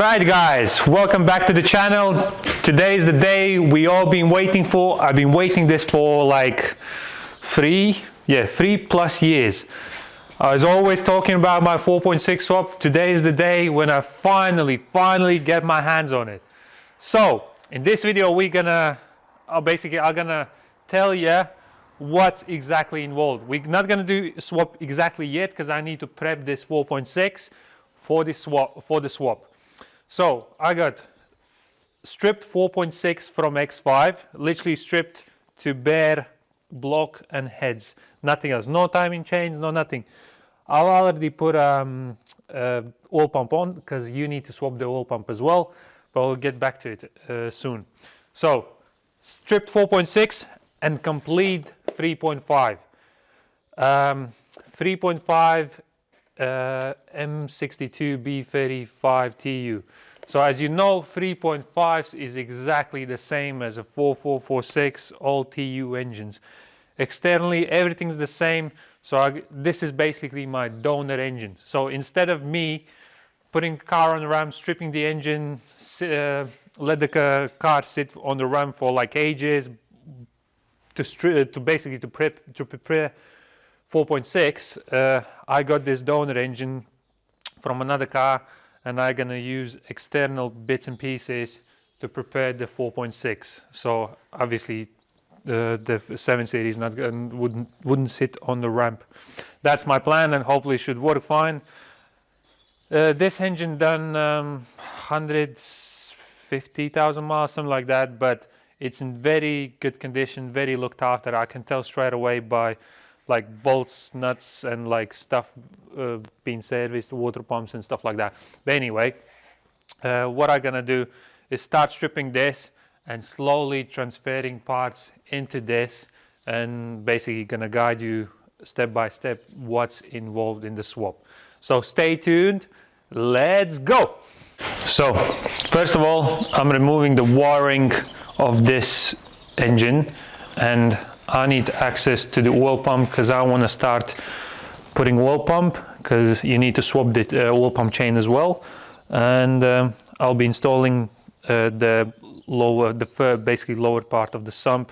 Alright guys, welcome back to the channel. Today is the day we all been waiting for. I've been waiting this for like 3+ years. I was always talking about my 4.6 swap. Today is the day when I finally get my hands on it. So in this video I'm gonna tell you what's exactly involved. We're not gonna do swap exactly yet because I need to prep this 4.6 for the swap. So I got stripped 4.6 from X5, literally stripped to bare block and heads, nothing else, no timing chains, no nothing. I'll already put oil pump on because you need to swap the oil pump as well, but we'll get back to it soon. So stripped 4.6 and complete 3.5. 3.5 M62 B35 TU. So as you know, 3.5s is exactly the same as a 4446 all TU engines. Externally everything's the same. So this is basically my donor engine. So instead of me putting car on the ram, stripping the engine, let the car sit on the ram for like ages to prepare 4.6, I got this donor engine from another car, and I'm gonna use external bits and pieces to prepare the 4.6. So obviously the 7 series wouldn't sit on the ramp. That's my plan, and hopefully should work fine. This engine done 150,000 miles, something like that, but it's in very good condition, very looked after. I can tell straight away by like bolts, nuts, and like stuff being serviced, water pumps and stuff like that. But anyway, what I'm gonna do is start stripping this and slowly transferring parts into this, and basically gonna guide you step by step what's involved in the swap. So stay tuned, let's go. So first of all, I'm removing the wiring of this engine, and I need access to the oil pump because I want to start putting oil pump, because you need to swap the oil pump chain as well. And I'll be installing basically lower part of the sump.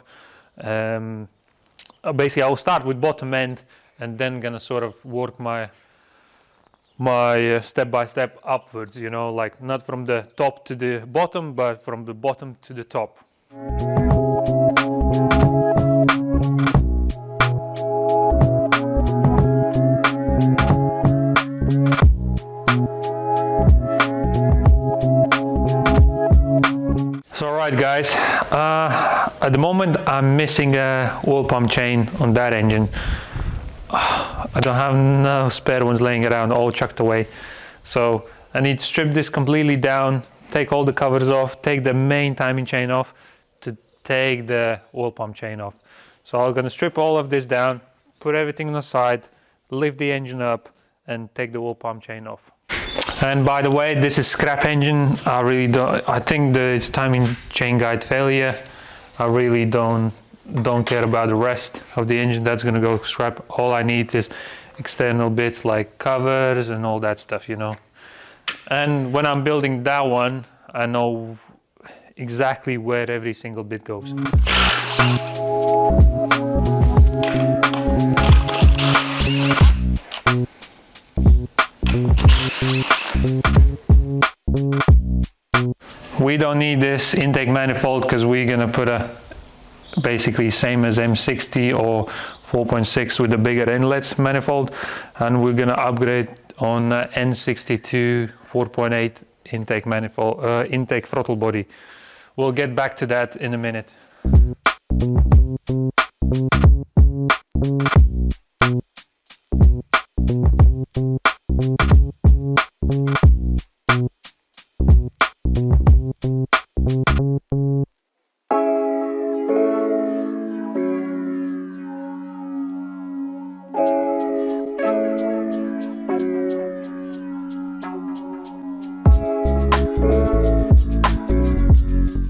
Basically I'll start with bottom end and then gonna sort of work my step by step upwards, you know, like not from the top to the bottom, but from the bottom to the top. So alright guys, at the moment I'm missing a oil pump chain on that engine. I don't have no spare ones laying around, all chucked away. So I need to strip this completely down, take all the covers off, take the main timing chain off to take the oil pump chain off. So I'm gonna strip all of this down, put everything on the side, lift the engine up and take the oil pump chain off. And by the way, this is scrap engine. I think the timing chain guide failure. I really don't care about the rest of the engine. That's gonna go scrap. All I need is external bits like covers and all that stuff, you know. And when I'm building that one, I know exactly where every single bit goes. We don't need this intake manifold because we're gonna put a basically same as M60 or 4.6 with the bigger inlets manifold, and we're gonna upgrade on N62 4.8 intake manifold, intake throttle body. We'll get back to that in a minute.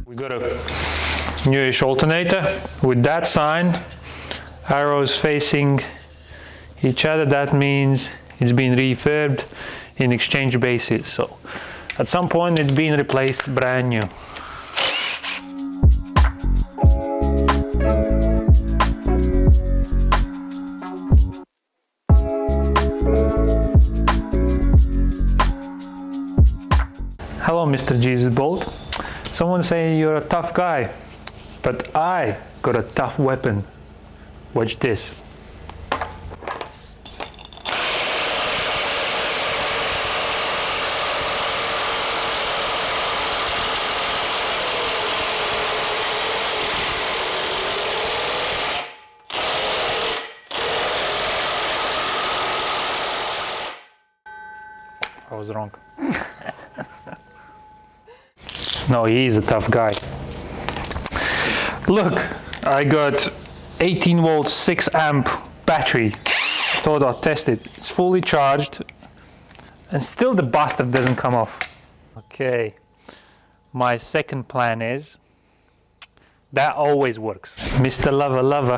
We got a newish alternator with that sign, arrows facing each other. That means it's been refurbed in exchange basis. So At some point it's been replaced brand new. Hello, Mr. Jesus Bolt. Someone say you're a tough guy, but I got a tough weapon. Watch this. I was wrong. No, he is a tough guy. Look, I got 18 volts, 6 amp battery. Thought I'd test it. It's fully charged and still the bastard doesn't come off. Okay, my second plan is, that always works. Mr. Lover Lover.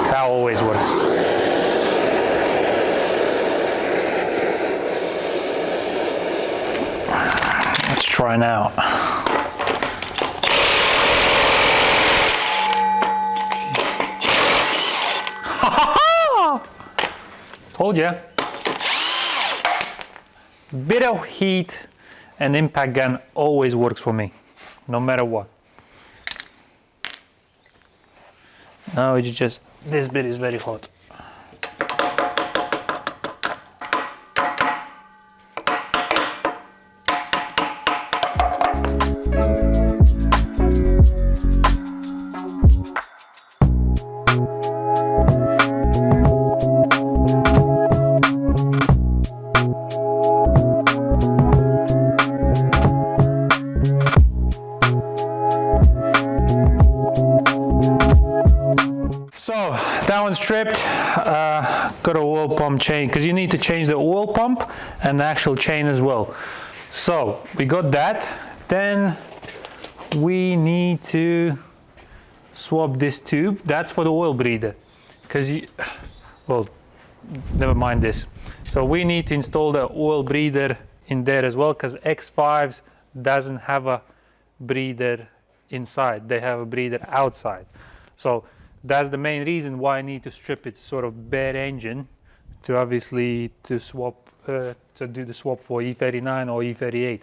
That always works. Let's try now. Told ya. Bit of heat and impact gun always works for me, no matter what. Now it's just, this bit is very hot. So that one's stripped. Got a oil pump chain, because you need to change the oil pump and the actual chain as well. So we got that. Then we need to swap this tube. That's for the oil breather, because well, never mind this. So we need to install the oil breather in there as well, because X5s doesn't have a breather inside, they have a breather outside. So that's the main reason why I need to strip it sort of bare engine to obviously to swap to do the swap for E39 or E38.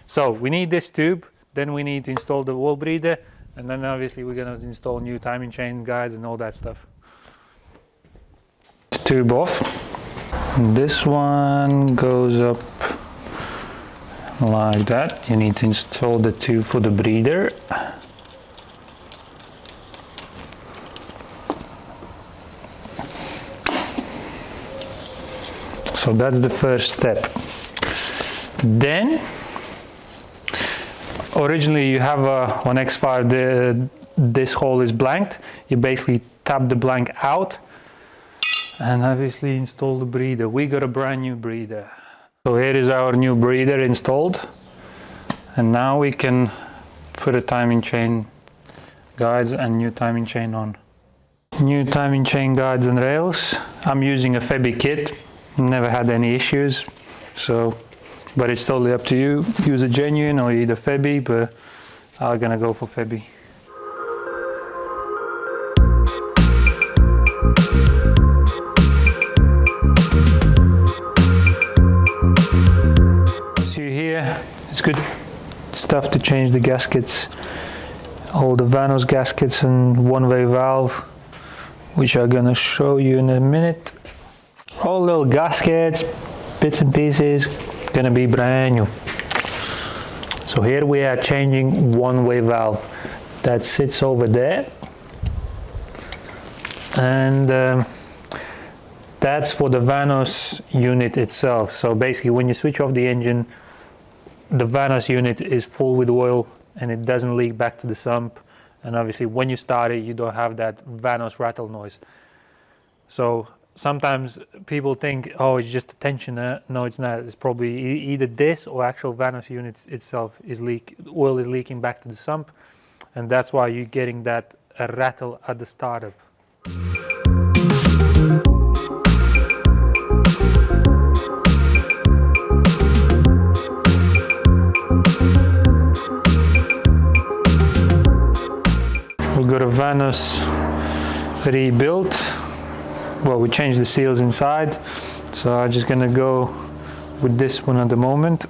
So we need this tube, then we need to install the oil breather, and then obviously we're going to install new timing chain guides and all that stuff. Tube off. This one goes up like that. You need to install the tube for the breather. So that's the first step. Then, originally you have on X5 this hole is blanked. You basically tap the blank out and obviously install the breather. We got a brand new breather. So here is our new breather installed, and now we can put a timing chain guides and new timing chain on. New timing chain guides and rails. I'm using a Febby kit. Never had any issues, so, but it's totally up to you. Use a genuine or either Febby, but I'm gonna go for Febby. See here, it's good stuff to change the gaskets. All the Vanos gaskets and one-way valve, which I'm gonna show you in a minute. All little gaskets, bits and pieces, gonna be brand new. So here we are changing one-way valve that sits over there, and that's for the Vanos unit itself. So basically when you switch off the engine, the Vanos unit is full with oil and it doesn't leak back to the sump, and obviously when you start it you don't have that Vanos rattle noise. So sometimes people think, oh, it's just a tensioner. No, it's not. It's probably either this or actual Vanos unit itself is oil is leaking back to the sump, and that's why you're getting that rattle at the startup. We've got a Vanos rebuilt. Well, we changed the seals inside, so I'm just gonna go with this one at the moment.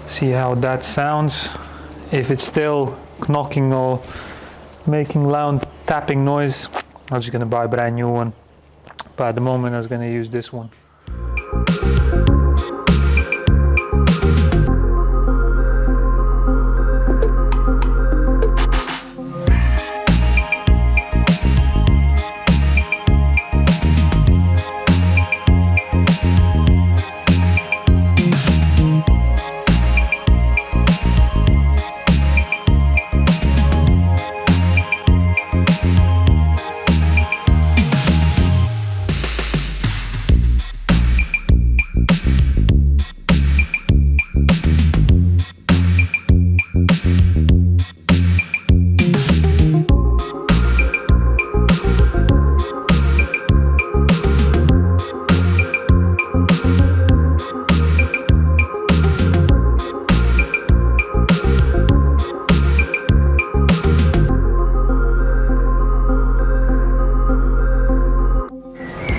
See how that sounds. If it's still knocking or making loud tapping noise, I'm just gonna buy a brand new one. But at the moment I was gonna use this one.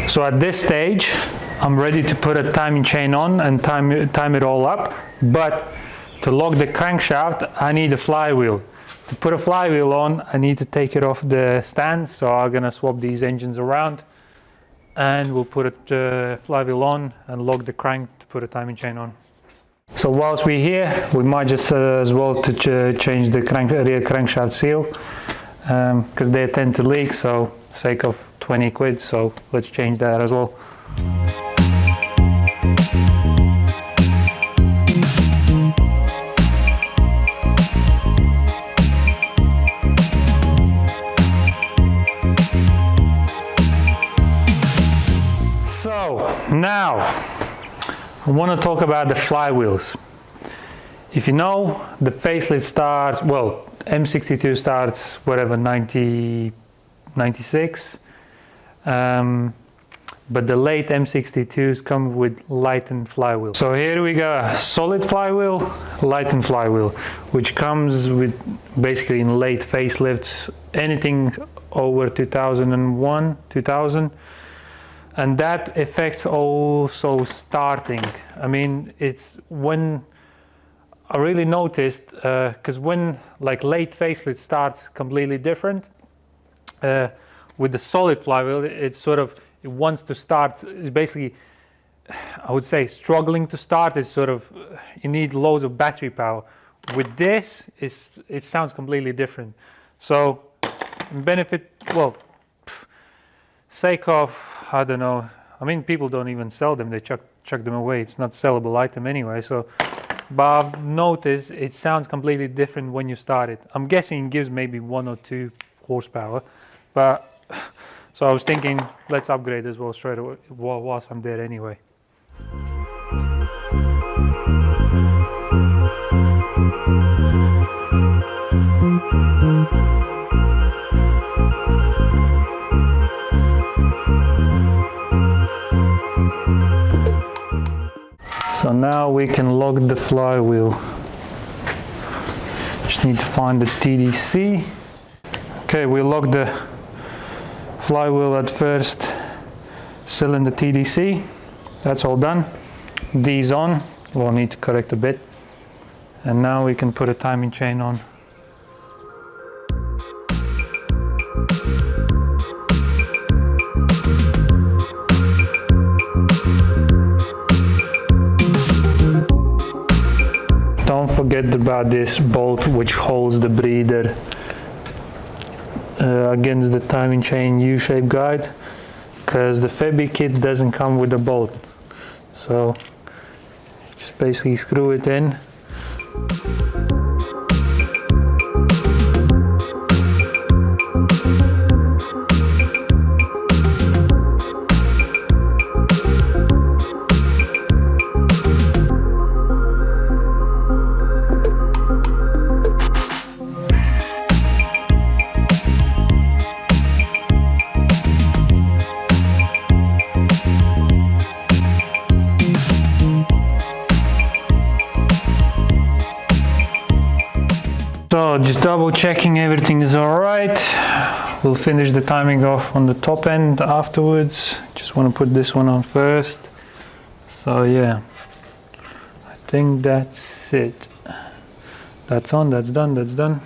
So at this stage, I'm ready to put a timing chain on and time it all up, but to lock the crankshaft, I need a flywheel. To put a flywheel on, I need to take it off the stand, so I'm gonna swap these engines around and we'll put a flywheel on and lock the crank to put a timing chain on. So whilst we're here, we might just as well to change the rear crankshaft seal, because they tend to leak, so sake of 20 quid, so let's change that as well. So now I want to talk about the flywheels. If you know, the facelift starts, well, M62 starts whatever, 96, but the late M62s come with lightened flywheel. So here we go, solid flywheel, lightened flywheel, which comes with basically in late facelifts, anything over 2001, 2000, and that affects also starting. I mean, it's when I really noticed, because when like late facelift starts completely different, with the solid flywheel, it wants to start. It's basically, I would say, struggling to start. It's sort of, you need loads of battery power. With this, it sounds completely different. So, benefit, well, sake of, I don't know. I mean, people don't even sell them. They chuck them away. It's not a sellable item anyway. So, but I've noticed it sounds completely different when you start it. I'm guessing it gives maybe 1 or 2 horsepower. But so I was thinking, let's upgrade as well straight away whilst I'm there anyway. So now we can lock the flywheel. Just need to find the TDC. Okay, we locked the flywheel at first cylinder TDC. That's all done. These on. We'll need to correct a bit. And now we can put a timing chain on. Don't forget about this bolt which holds the breather against the timing chain U-shape guide, because the Febi kit doesn't come with a bolt. So just basically screw it in. So just double checking everything is all right. We'll finish the timing off on the top end afterwards. Just want to put this one on first. So yeah, I think that's it. That's on, that's done, that's done.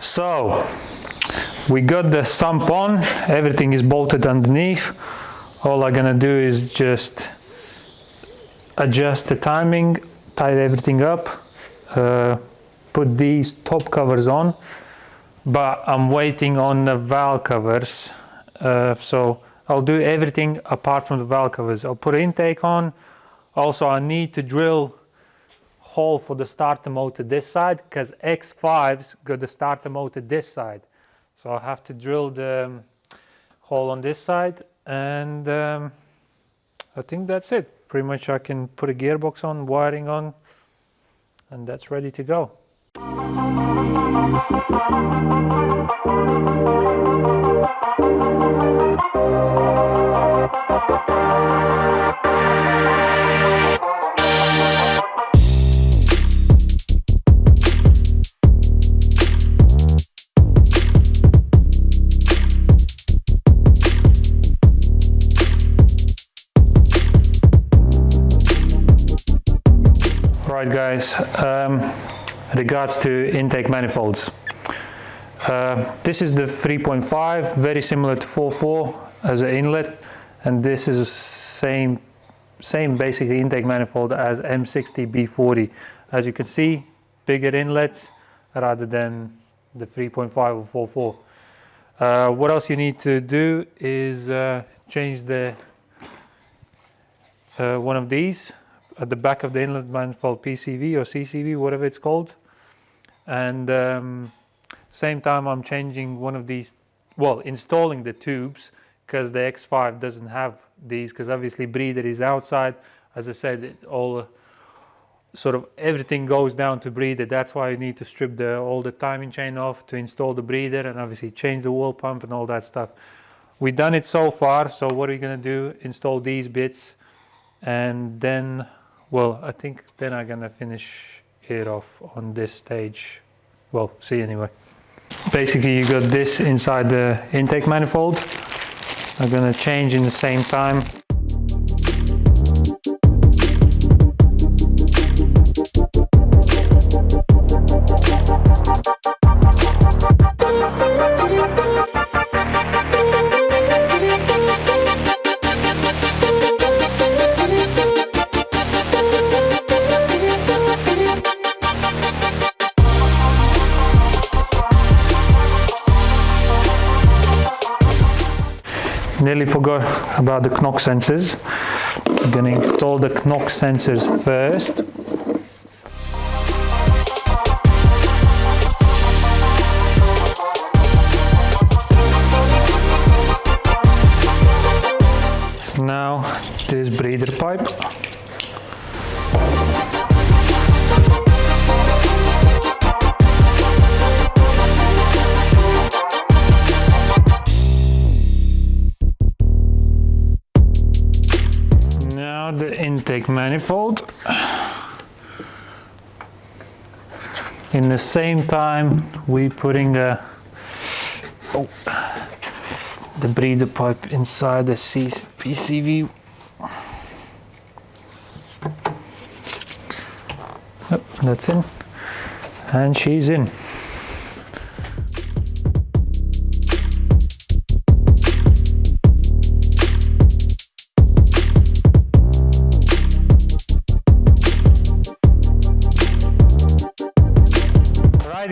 So we got the sump on, everything is bolted underneath. All I'm gonna do is just adjust the timing, tie everything up, put these top covers on, but I'm waiting on the valve covers. So I'll do everything apart from the valve covers. I'll put an intake on. Also, I need to drill hole for the starter motor this side because X5's got the starter motor this side. So I'll have to drill the hole on this side, and I think that's it. Pretty much I can put a gearbox on, wiring on, and that's ready to go. Right guys, regards to intake manifolds. This is the 3.5, very similar to 4.4 as an inlet, and this is the same basically intake manifold as M60 B40. As you can see, bigger inlets rather than the 3.5 or 4.4. What else you need to do is change the one of these at the back of the inlet manifold, PCV or CCV, whatever it's called. And same time I'm changing one of these, well, installing the tubes, because the X5 doesn't have these, because obviously breather is outside. As I said, all sort of everything goes down to breather. That's why you need to strip all the timing chain off to install the breather, and obviously change the oil pump and all that stuff. We've done it so far, so what are we gonna do? Install these bits, and then, well, I think then I'm gonna finish it off on this stage. Well, see anyway. Basically you got this inside the intake manifold. I'm gonna change in the same time. Nearly forgot about the knock sensors. I'm gonna install the knock sensors first. Now this breather pipe. The intake manifold. In the same time we putting the breather pipe inside the PCV. Yep, that's in, and she's in.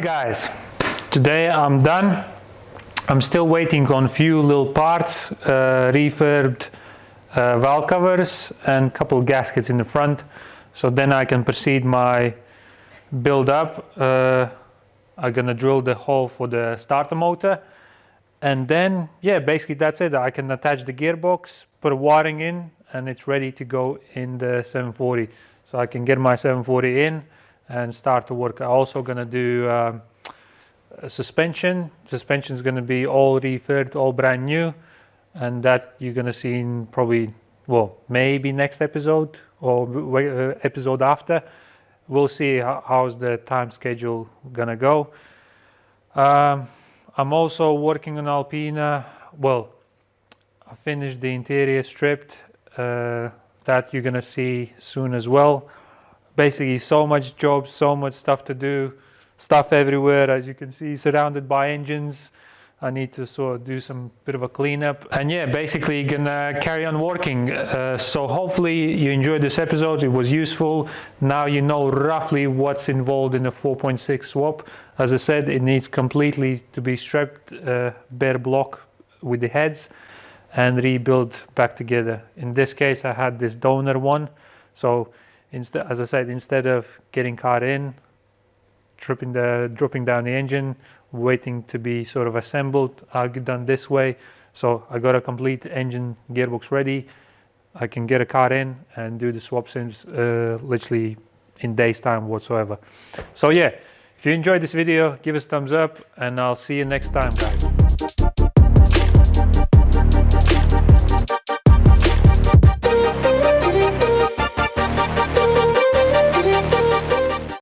Guys, today I'm done. I'm still waiting on a few little parts, refurbed valve covers and a couple gaskets in the front, so then I can proceed my build up. I'm gonna drill the hole for the starter motor, and then yeah, basically that's it. I can attach the gearbox, put a wiring in, and it's ready to go in the 740. So I can get my 740 in and start to work. I'm also gonna do a suspension. Suspension is gonna be all refurbed, all brand new, and that you're gonna see in probably, well, maybe next episode or episode after. We'll see how's the time schedule gonna go. I'm also working on Alpina. Well, I finished the interior stripped, that you're gonna see soon as well. Basically, so much jobs, so much stuff to do, stuff everywhere, as you can see, surrounded by engines. I need to sort of do some bit of a cleanup, and yeah, basically gonna carry on working. So hopefully you enjoyed this episode. It was useful. Now you know roughly what's involved in a 4.6 swap. As I said, it needs completely to be stripped bare block with the heads and rebuilt back together. In this case, I had this donor one. So as I said, instead of getting car in, dropping down the engine, waiting to be sort of assembled, I've done this way. So I got a complete engine gearbox ready. I can get a car in and do the swap since literally in days time whatsoever. So yeah, if you enjoyed this video, give us a thumbs up, and I'll see you next time, guys.